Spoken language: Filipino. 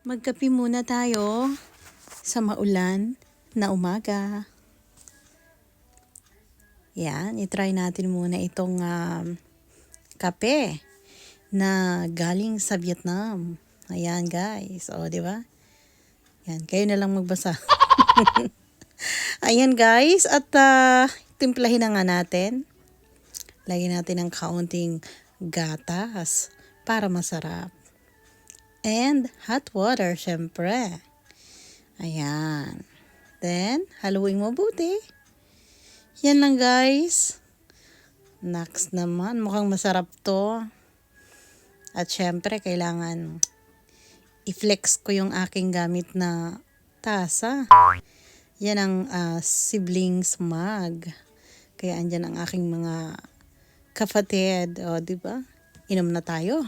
Magkape muna tayo sa maulan na umaga. Yan, itry natin muna itong kape na galing sa Vietnam. Ayan guys, o di ba? Yan, kayo na lang magbasa. Ayan guys, at timplahin na nga natin. Lagyan natin ng kaunting gatas para masarap. And hot water, syempre. Ayan. Then, haluin mo mabuti. Yan lang guys. Next naman, mukhang masarap to. At syempre, kailangan i-flex ko yung aking gamit na tasa. Yan ang siblings mug. Kaya andyan ang aking mga kapatid. O, diba? Inom na tayo.